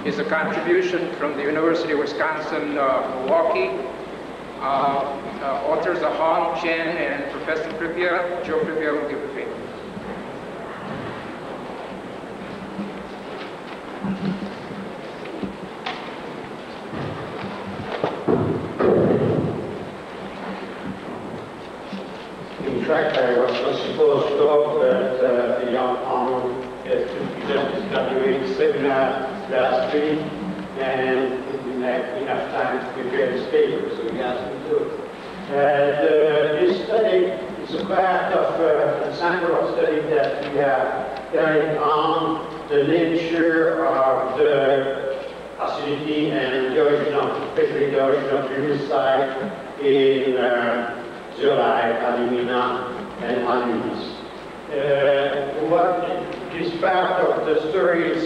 is a contribution from the University of Wisconsin, Milwaukee. Authors are Hong Chen and Professor Fripiat. Joe Fripiat will give the paper. In fact, I was not supposed to talk, but the young Hong to present his graduating seminar last week, and he didn't have enough time to prepare his paper, so he asked me to do it. This study is a part of a sample of study that we are carrying on the nature of the acidity and the origin of, especially the origin of pyrrhusite in zeolite, alumina, and manganese. What is part of the story is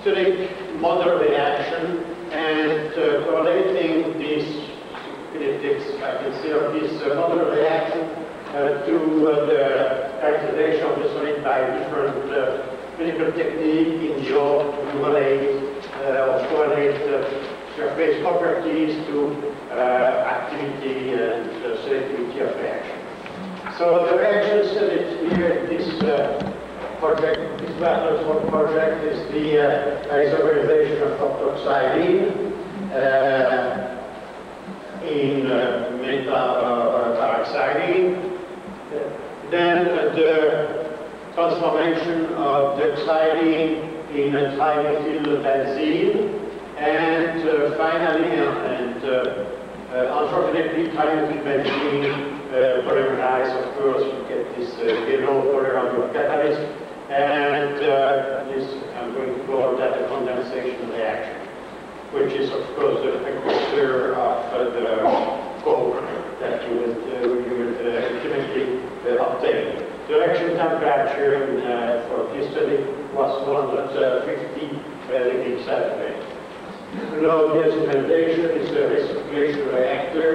studying model reaction and correlating these kinetics, I can say, of this model reaction to the characterization of the solid by different chemical technique in the order to correlate or correlate surface properties to activity and selectivity of reaction. So the reaction studied here in this project, this Bartelsworth project, is the isomerization of xylene in meta-xylene. Then the transformation of the xylene in trimethylbenzene, and finally, unfortunately, trimethylbenzene polymerized, of course, you get this yellow polymer catalyst, and this, I'm going to call that a condensation reaction, which is, of course, the precursor of the coke that you will ultimately obtain. The reaction temperature for this study was 150 degrees centigrade. Below this implementation is a recirculation reactor.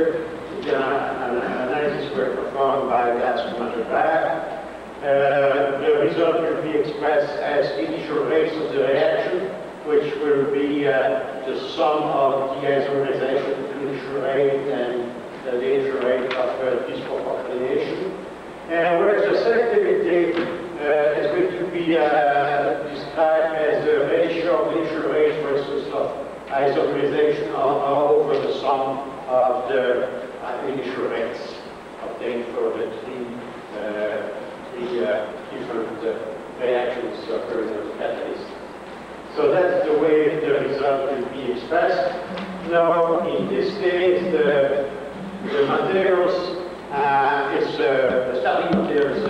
The analysis were performed by gas chromatograph. The result will be expressed as initial rates of the reaction, which will be the sum of the isomerization initial rate and the initial rate of disproportionation. And whereas the selectivity is going to be described as the ratio of initial rate versus of isomerization over the sum of the initial rates obtained for the three different reactions occurring in the catalyst. So that's the way the result will be expressed. Now, in this case, the materials the starting material is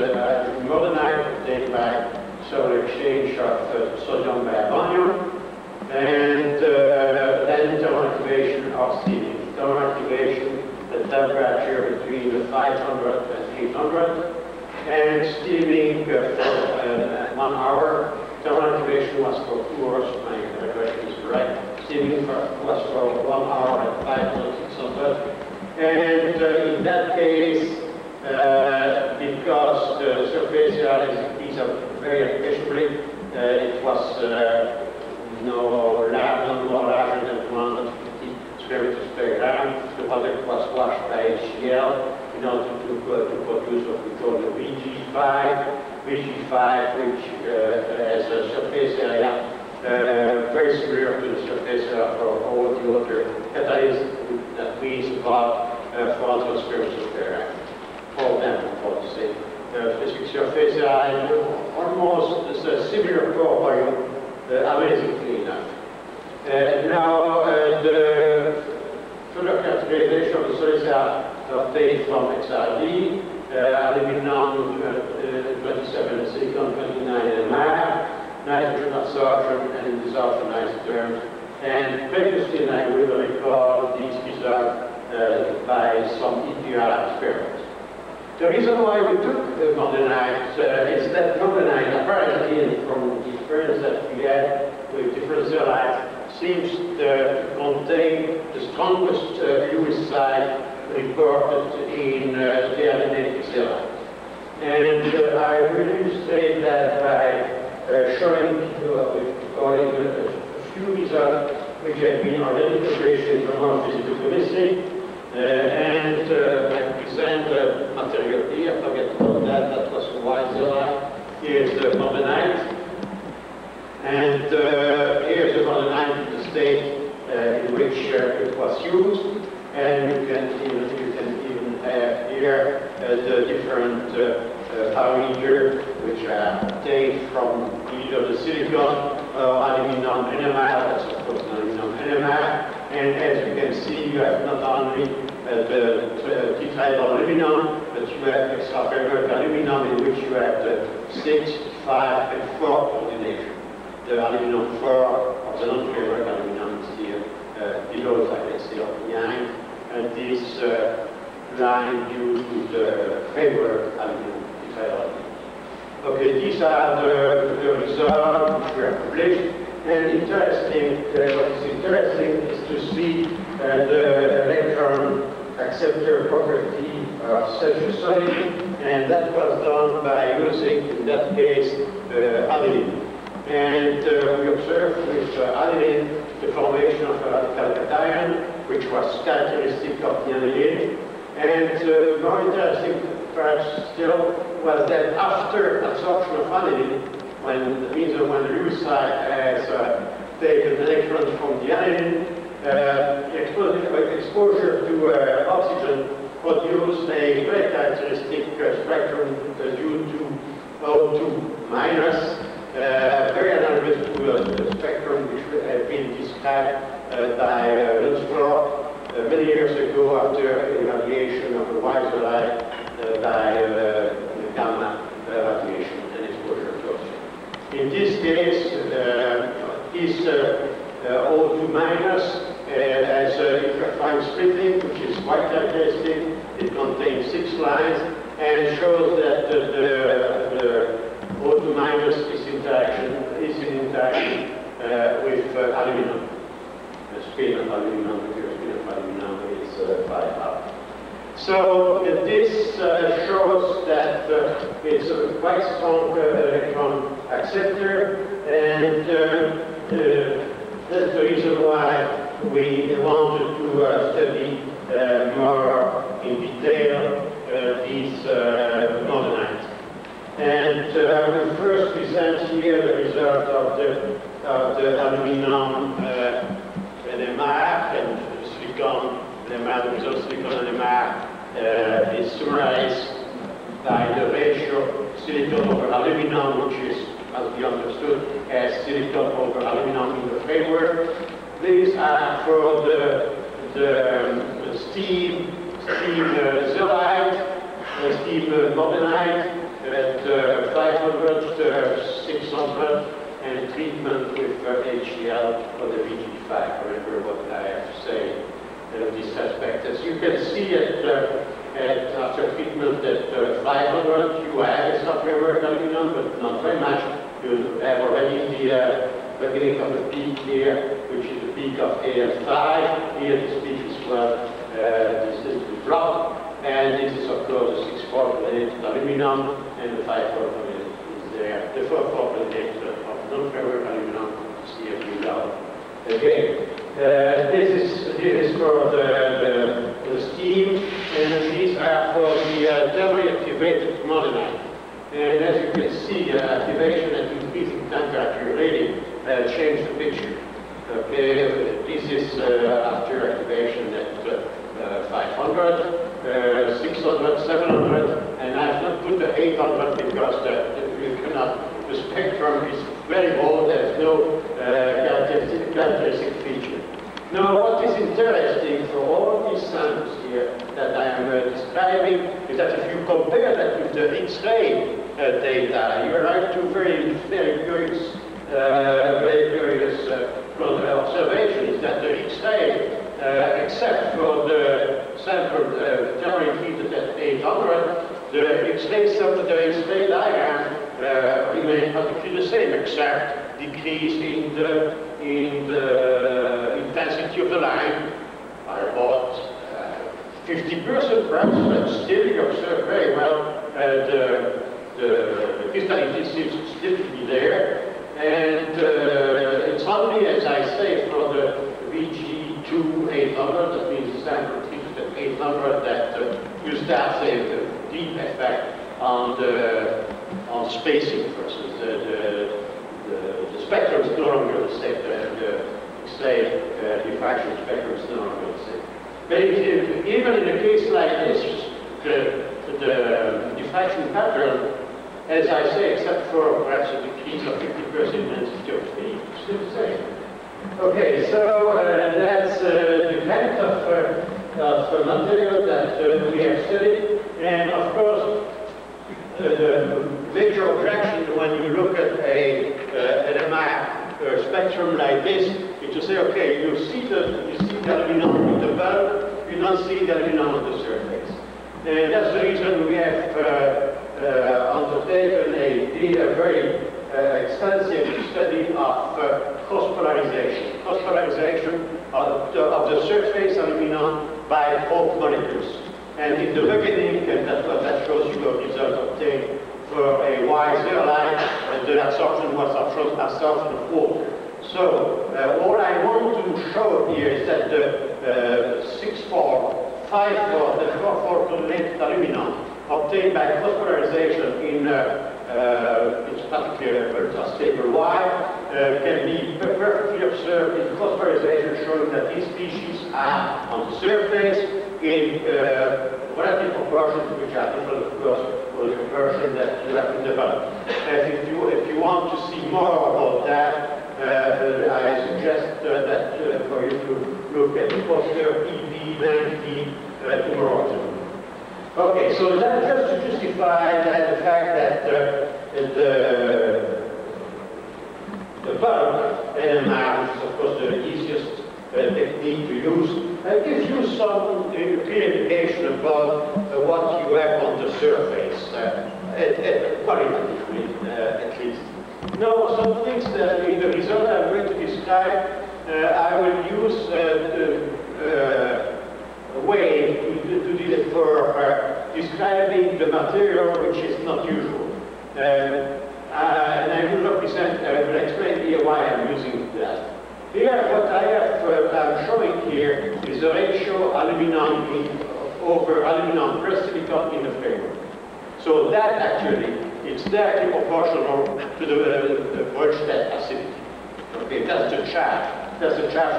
mordenite obtained by solar exchange of sodium by ammonium, and then thermoactivation of steaming. Thermoactivation, the temperature between 500 and 800, and steaming for 1 hour. Thermoactivation was for 2 hours, my calculation is correct. Steaming was for 1 hour at 500, 600. And in that case, because the surface area is a piece of very appreciably, it was no larger than 150 square meters per gram. The product was washed by HCl in order to produce what we call the VG5, which has a surface area very similar to the surface area for all the other catalysts that weighs about 400 square meters per gram. For them, for the same specific surface area, almost similar core volume, amazingly enough. Now, the further characterization of the solids are obtained from XRD, aluminum 27, silicon 29 NMR, nitrogen absorption and dissolved terms. And previously, I will recall these results by some EPR experiments. The reason why we took the mordenite is that mordenite, apparently, from the experience that we had with different zeolites, seems to contain the strongest Lewis side reported in the alienated zeolite. And I will illustrate that by showing you few results which have been already published in Vermont Physical Chemistry. I present material here, forget about that, that was a while ago. Here's the mordenite. And here's the mordenite in the state in which it was used. And you can even have here the different parameters which are obtained from either the silicon or aluminum NMR, that's of course aluminum NMR. And as you can see, you have not only the tetrahedral aluminum, but you have extra-ferric aluminum in which you have the 6, 5, and 4 coordination. The aluminum 4 of the non-ferric aluminum is here below, like I say, or behind. And this line due to the ferric aluminum tetrahedral. Okay, these are the results which were published. And interesting, what is interesting is to see the electron acceptor property of such a solid, and that was done by using, in that case, aniline. And we observed with aniline the formation of a radical cation, which was characteristic of the aniline. And more interesting, perhaps still, was that after absorption of aniline, when the Lewis side has taken electrons from the aniline, exposure to oxygen produced a very characteristic spectrum due to O2 minus, very analogous to the spectrum which had been described by Lunsford many years ago after irradiation of the Weiser light by gamma radiation and exposure to oxygen. In this case, this O2 minus has a fine splitting, which is quite characteristic. It contains 6 lines and shows that the O2 minus is in interaction with aluminum. The spin of aluminum, the spin of aluminum is 5 So this shows that it's a quite strong electron acceptor, and that's the reason why we wanted to study more in detail these mordenite. And I will first present here the result of the aluminum NMR and silicon NMR, the result silicon NMR is summarized by the ratio silicon over aluminum, which is, as we understood, as silicon over aluminum in the framework. These are for the steam xylene, steam mordenite at 500, 600, and treatment with HCl for the VG5. Remember what I have to say in this aspect. As you can see after treatment at 500, you have extra-ferric aluminum, but not very much. You have already the beginning of the peak here, which is the peak of AL5. Here this peak is this is the drop. And this is, of course, the 6-4-coordinate aluminum, and the 5-4-coordinate is there. The 4-4-coordinate of non-ferric aluminum is here below. Again, this is for the steam, and these are for the thermally activated mordenite. And as you can see, activation at increasing temperature really changed the picture. Okay, this is after activation at 500, 600, 700, and I've not put the 800 because you cannot, the spectrum is very old, there's no characteristic feature. Now, what is interesting for all these samples here that I am describing is that if you compare that with the X-ray data, you arrive to very curious observations that the X-ray, except for the sample thermally heated at 800, the X-ray diagram remains practically the same, except decrease in the intensity of the line by about 50% perhaps, but still you observe very well the crystallity seems still to be there. And it's not only, as I say, for the VG2-800, that means the sample tips at 800, that you start saying the deep effect on spacing, for instance. The spectrum is no longer the same. The diffraction spectrum is no longer the same. But even in a case like this, the diffraction pattern, as I say, except for perhaps a decrease of 50% density of speed, still the same. Okay, so that's the kind of material that we have studied, and of course, the major objection when you look at a NMR spectrum like this is to say, okay, you see the aluminum in the bulb, you don't see the aluminum on the surface. And that's the reason we have undertaken a very extensive study of cross-polarization. Cross-polarization of the surface aluminum by both molecules. And in the beginning, and that's what that shows you the result obtained for a Y0 line, and the absorption was absorption of water. So all I want to show here is that the 6-4, 5-4, the 4-4 coordinated aluminum obtained by cross-polarization in its particular stable Y can be perfectly observed in cross-polarization, showing that these species are on the surface in relative proportions which are different, of course, for the proportion that you have in the bulb. If you want to see more about that, I suggest that for you to look at the poster EB90 tomorrow. Okay, so that's just to justify the fact that the bulb NMR, which is of course the easiest technique to use, gives you some clear indication about what you have on the surface, qualitatively at least. Now, some things that in the result I'm going to describe, I will use a way to do it for describing the material which is not usual. And I will represent, I will explain here why I'm using that. Here, what I'm showing here is the ratio aluminum over aluminum per silicon in the framework. So that actually is directly proportional to the Brønsted acidity. Okay, that's the charge. That's the charge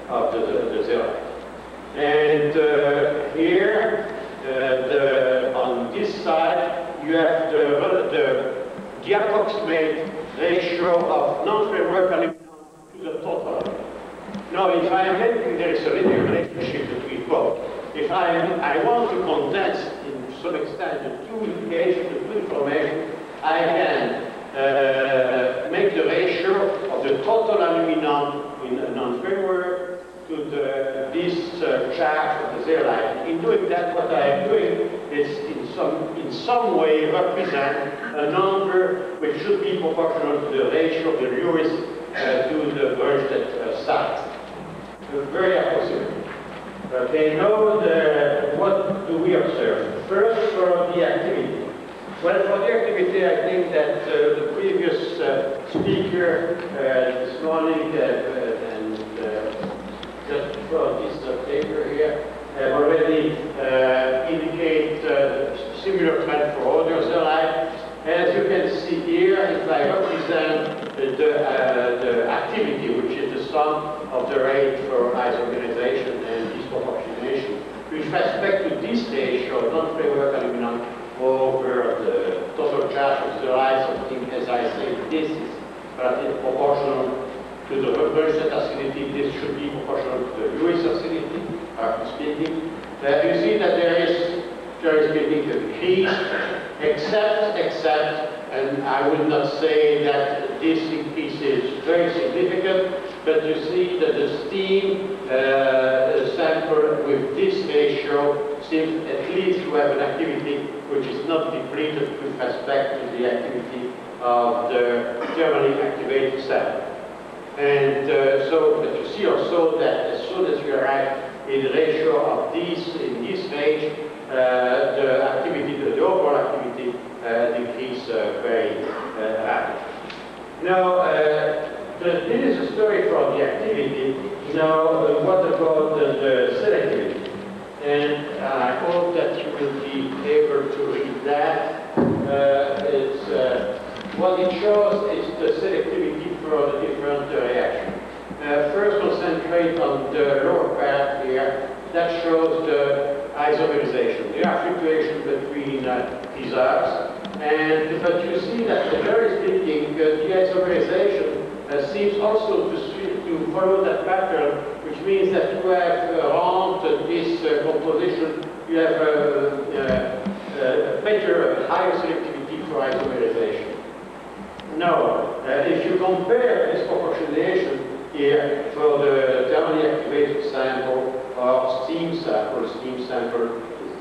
of the zero. And here, on this side, you have the approximate ratio of non-framework aluminum to the total. Now, if I am making, there is a linear relationship between both. If I want to condense, in some extent, the two indications, the two information, I can make the ratio of the total aluminum in a non-framework to this charge of the zero line. In doing that, what I am doing is in some way represent a number which should be proportional to the ratio of the Lewis to the Brønsted size. Very approximate. Okay, now what do we observe? First, for the activity. Well, for the activity, I think that the previous speaker this morning and just before this paper here have already indicate similar trend for other life. As you can see here, if I represent the activity, which is the sum of the rate for isomerization and disproportionation, with respect to this ratio of non-framework aluminum over the total charge of the light, something, as I say, this is proportional to the Brønsted acidity. This should be proportional to the Lewis acidity, speaking. You see that there is speaking a decrease, except, and I will not say that this increase is very significant, but you see that the steam sample with this ratio seems at least to have an activity which is not depleted with respect to the activity of the thermally activated sample. And but you see also that as soon as you arrive in the ratio of these, in this range, the activity, the overall activity decrease very rapidly. Now, But this is a story for the activity. Now, what about the selectivity? And I hope that you will be able to read that. What it shows is the selectivity for the different reactions. First, concentrate on the lower part here. That shows the isomerization. There are fluctuations between piezoids. But you see that generally speaking, the isomerization seems also to follow that pattern, which means that you have around this composition, you have a better, higher selectivity for isomerization. Now, if you compare this proportionation here for the thermally activated sample or steam sample is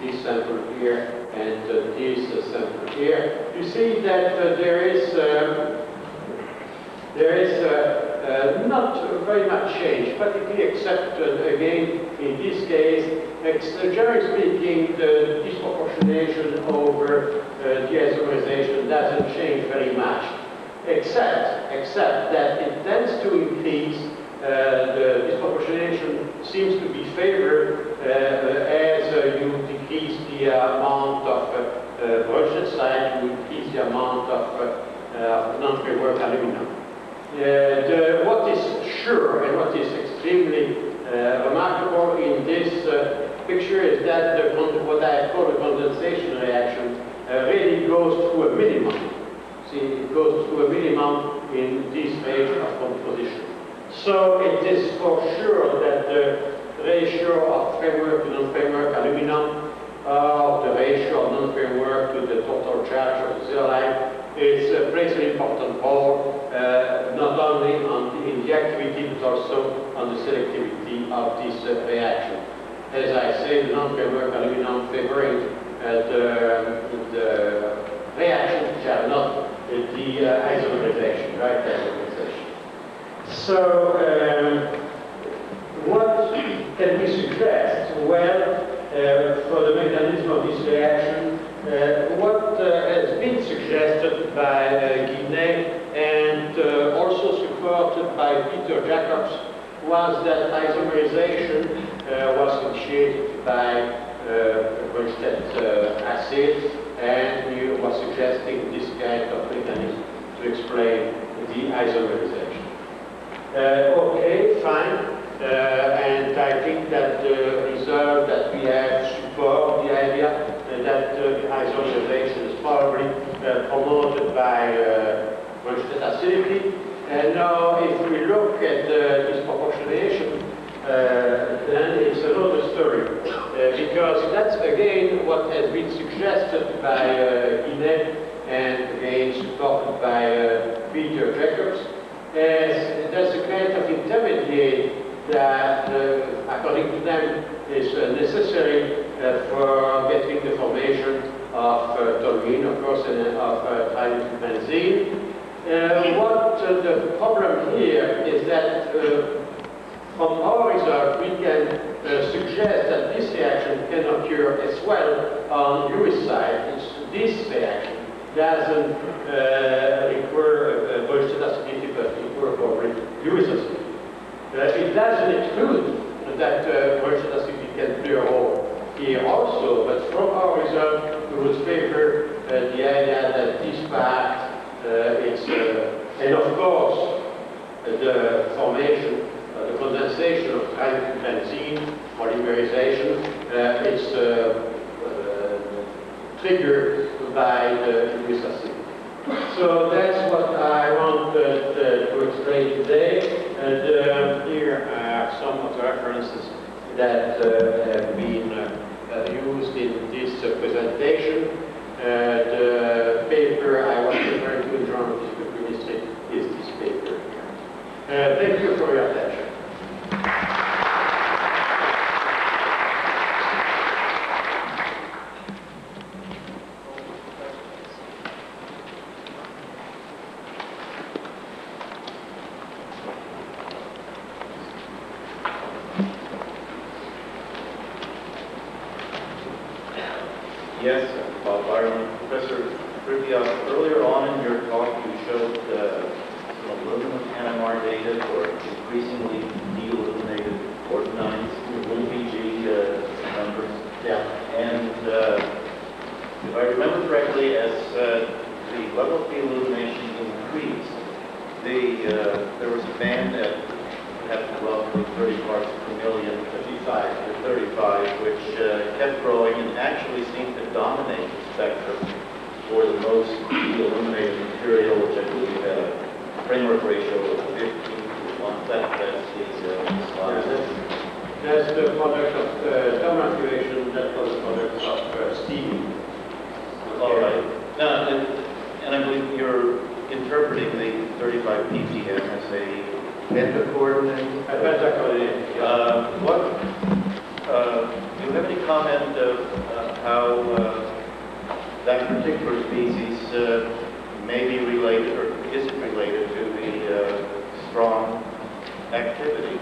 this sample here and this sample here, you see that there is not very much change, particularly except again in this case, generally speaking, the disproportionation over the isomerization doesn't change very much, except that it tends to increase. The disproportionation seems to be favored as you decrease the amount of Broglie, you increase the amount of non-framework aluminum. What is sure and what is extremely remarkable in this picture is that what I call a condensation reaction really goes to a minimum. See, it goes to a minimum in this range of composition. So it is for sure that the ratio of framework to non-framework aluminum, or the ratio of non-framework to the total charge of the xylene, plays an important role, not only in the activity but also on the selectivity of this reaction. As I say, the non-framework aluminum favoring the reactions which are not the isomerization, right? Isomerization. So, what can we suggest? Well, for the mechanism of this reaction, what has been suggested by Guinet and also supported by Peter Jacobs was that isomerization was initiated by Broglie acid, and he was suggesting this kind of mechanism to explain the isomerization. Okay, fine. And I think that the result that we have support the idea that the isomerization is probably promoted by Broglie acidity. And now, if we look at this proportionation, then it's another story, because that's again what has been suggested by Guinet and again supported by Peter Jacobs. There's a kind of intermediate that, according to them, is necessary for getting the formation of toluene, of course, and of trimethylbenzene. What the problem here is that from our result, we can suggest that this reaction can occur as well on Lewis side. This reaction doesn't require Broglie acidity, but require probably Lewis acidity. It doesn't exclude that Broglie acidity can play a role here also, but from our result, we would favor the idea that this part and of course, the formation, the condensation of trimethylbenzene, polymerization, is triggered by the Lewis acidity. So that's what I wanted to explain today. And here are some of the references that have been used in this presentation. The paper I was referring to in Journal of Physical Chemistry is this paper here. Thank you for your attention. Yes, Bob Byron. Professor Fripiat, earlier on in your talk you showed aluminum NMR data or increasingly de-illuminated ordinites, VG numbers. Yeah. And if I remember correctly, as the level of de-illumination increased, there was a band at perhaps roughly 30 parts per million, 55 to 35, which kept growing and actually seemed to dominate the spectrum for the most illuminated material, which I believe had a framework ratio of 15 to 1. That's these slides. That's the product of thermal activation, that was the product of steaming. All right. Now, and I believe you're interpreting the 35 ppm as a pentacoordinate. A pentacoordinate. Do you have any comment of how that particular species may be related, or is it related to the strong activity?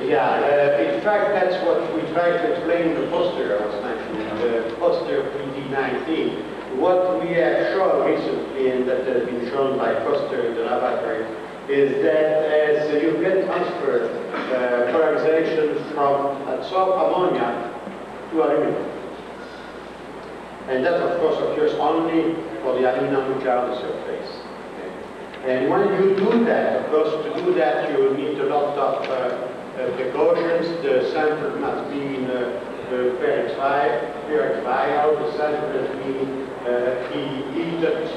Yeah, in fact, that's what we tried to explain in the poster I was mentioning, the poster PD19. What we have shown recently, and that has been shown by Foster in the laboratory, is that as you get transferred polarization from adsorbed ammonia to aluminum. And that, of course, occurs only for the aluminum which are on the surface. Okay. And when you do that, of course, to do that, you need a lot of precautions. The sample must be in pH vial. The sample has been heated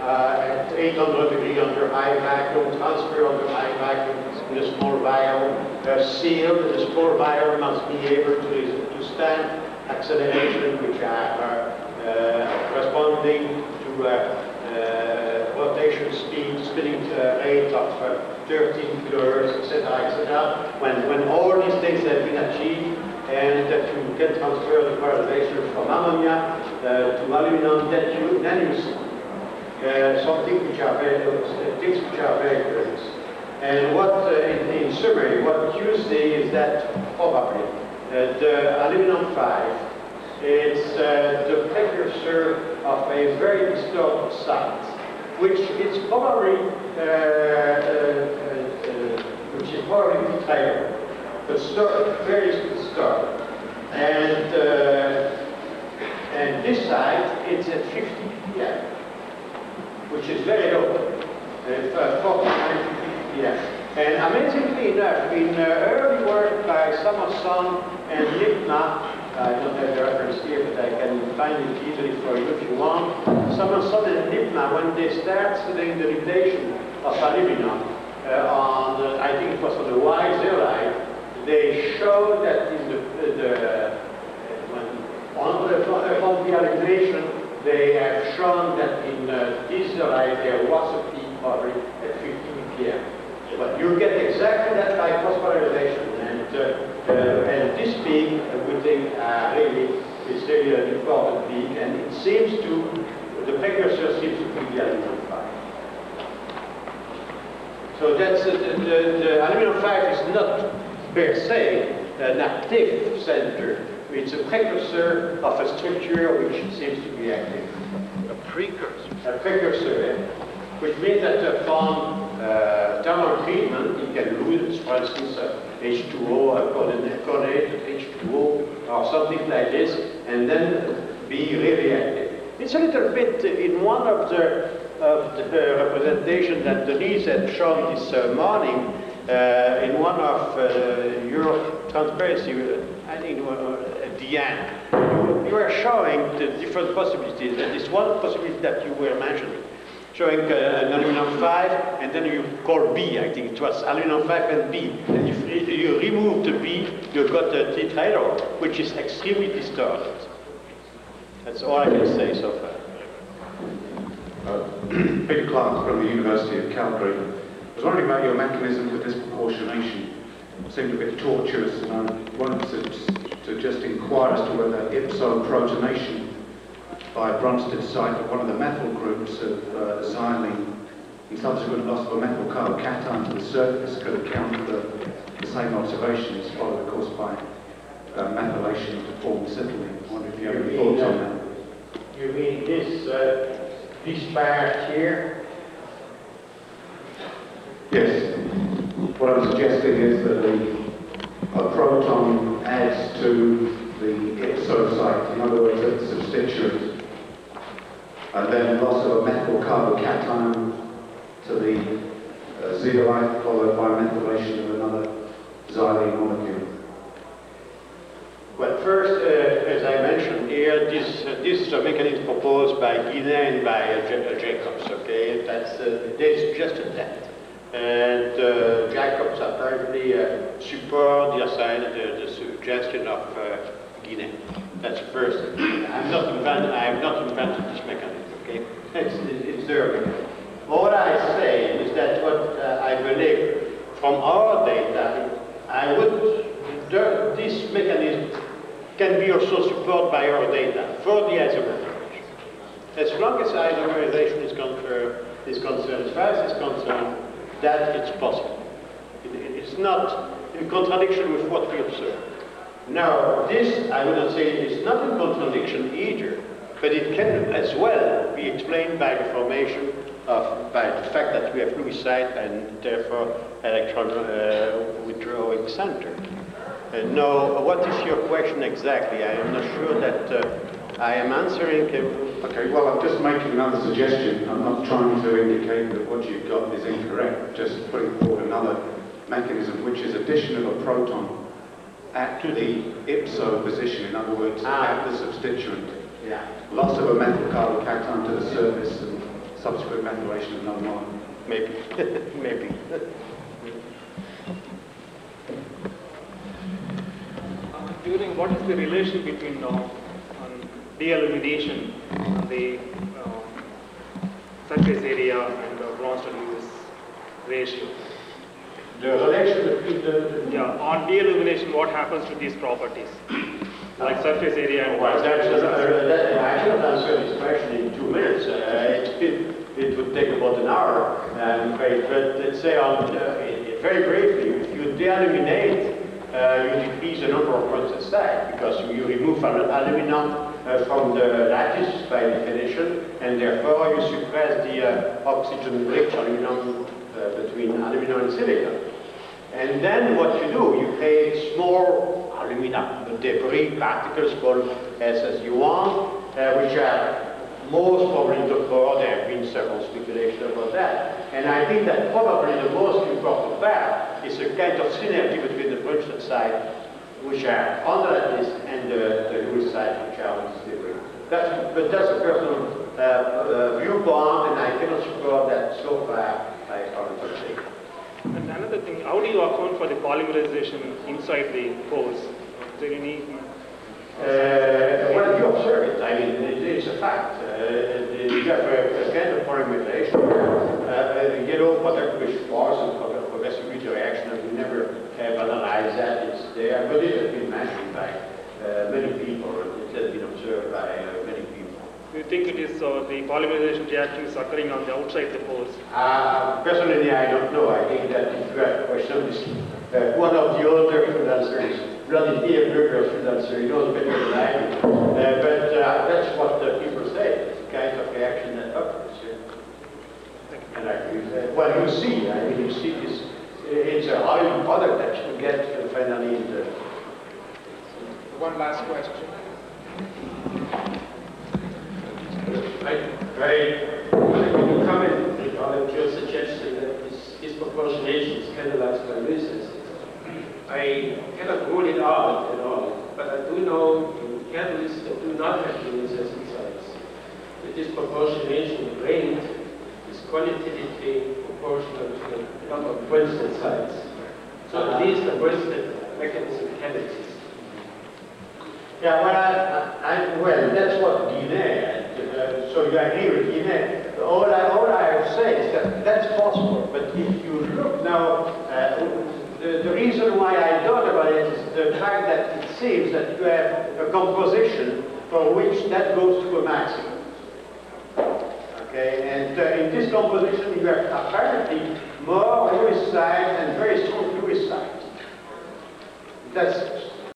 at 800 degrees under high vacuum, transferred under high vacuum in a small vial, sealed. The small vial must be able to stand acceleration, which are corresponding to rotation speed, spinning rate of 13 kHz, etc., etc. When all these things have been achieved, and that you can transfer the polarization from ammonia to aluminum, then you see something which are things which are very curious. And what, in summary, what you see is that probably the aluminum 5 is the precursor of a very disturbed site, which is probably betrayal, but very disturbed. And this site, it's at 50 ppm, which is very low, 49 ppm. And amazingly enough, in early work by Samuelson and Lipna, I don't have the reference here, but I can find it easily for you if you want. Samuelson and Lipna, when they start studying the degradation of aluminum I think it was on the Y zeolite, they showed that on the allegation, they have shown that in this zeolite there was a peak probably at 50 ppm. But you get exactly that by phosphorization, and this peak we think really is really an important peak, and it seems to, the precursor seems to be the aluminum 5. So that's the aluminum 5 is not per se an active center. It's a precursor of a structure which seems to be active. A precursor? A precursor, which means that from thermal treatment, it can lose, for instance, H2O, coordinated H2O, or something like this, and then be really active. It's a little bit in one of the representation that Denise had shown this morning, in one of your transparency, I think at the end, you were showing the different possibilities, and this one possibility that you were mentioning, showing an aluminum 5, and then you call B, I think it was aluminum 5 and B, and if you remove the B, you got a tetrahedral, which is extremely distorted. That's all I can say so far. Peter Clark from the University of Calgary. I was wondering about your mechanism for disproportionation. It seemed a bit tortuous, and I wanted to just inquire as to whether ipsoprotonation by a Bronsted site of one of the methyl groups of xylene and subsequent loss of a methyl carbocation to the surface could account for the same observations followed, of course, by methylation to form acetylene. I wonder if you have any thoughts on that. You mean this part here? Yes. What I'm suggesting is that a proton adds to the ipso site, in other words, a substituent, and then loss of a methyl carbocation to the zeolite, followed by methylation of another xylene molecule. Well, first, as I mentioned here, this is a mechanism proposed by Guinet and by Jacobs, okay? They suggested that. And Jacobs apparently support the suggestion of Guinet. That's the first thing. I have not invented this mechanism, okay? It's their mechanism. All I say is that what I believe from our data, this mechanism can be also supported by our data for the isomerization. As long as isomerization is concerned, as far as it's concerned, that it's possible. It's not in contradiction with what we observe. Now, this, I would not say is not in contradiction either, but it can as well be explained by the formation by the fact that we have Lewisite and therefore electron withdrawing center. Now, what is your question exactly? I am not sure that I am answering. Okay, well, I'm just making another suggestion. I'm not trying to indicate that what you've got is incorrect, just putting forward another mechanism, which is addition of a proton at the ipso position, in other words, at the substituent. Yeah. Loss of a methyl carbocation to the surface and subsequent methylation of another molecule. Maybe. Maybe. What is the relation between de-illumination, the surface area, and the Bronsted-Lewis ratio? The relation between the... Yeah, on de-illumination, what happens to these properties? Like surface area and... Well, I cannot answer this question in 2 minutes. It would take about an hour. But let's say, very briefly, if you de-illuminate, you decrease the number of points at stack because you remove aluminum from the lattice by definition, and therefore you suppress the oxygen-rich aluminum between aluminum and silicon. And then what you do, you create small aluminum debris particles called as you want, which are most probably in the core. There have been several speculations about that. And I think that probably the most important part is a kind of synergy between the Bronsted side, which are on the lattice, and the Lewis side, which are on this debris. But that's a personal viewpoint, and I cannot support that so far by current data. And another thing, how do you account for the polymerization inside the pores? Is there any... well, you observe it. I mean, it's a fact. You have a kind of polymerization. Yellow product which force and progressive reaction, and we never have analyzed that. It's there, but it has been mentioned by many people. It has been observed by many people. Do you think it is the polymerization reaction is occurring on the outside the pores? Personally, I don't know. I think that if you have a question, one of the older should answer is Vladimir Brugger should answer. He knows better than I do. But that's what people say. It's a kind of reaction that occurs. And I think well, you see, I mean, you see this. It's a oily product that you get finally in the. One last question. When you comment on your suggestion that this disproportionation is catalyzed by Lewis, I cannot rule it out at all, but I do know in catalysts that do not have Lewis sites, the disproportionation rate is qualitatively proportional to the number of Bronsted sites. So at least the Bronsted mechanism can exist. Yeah, well, that's what Guinet. So you agree with Guinet. All I have to say is that that's possible. But if you look now, the reason why I thought about it is the fact that it seems that you have a composition for which that goes to a maximum. Okay, and in this composition you have apparently more Lewis sites and very strong Lewis sites. That's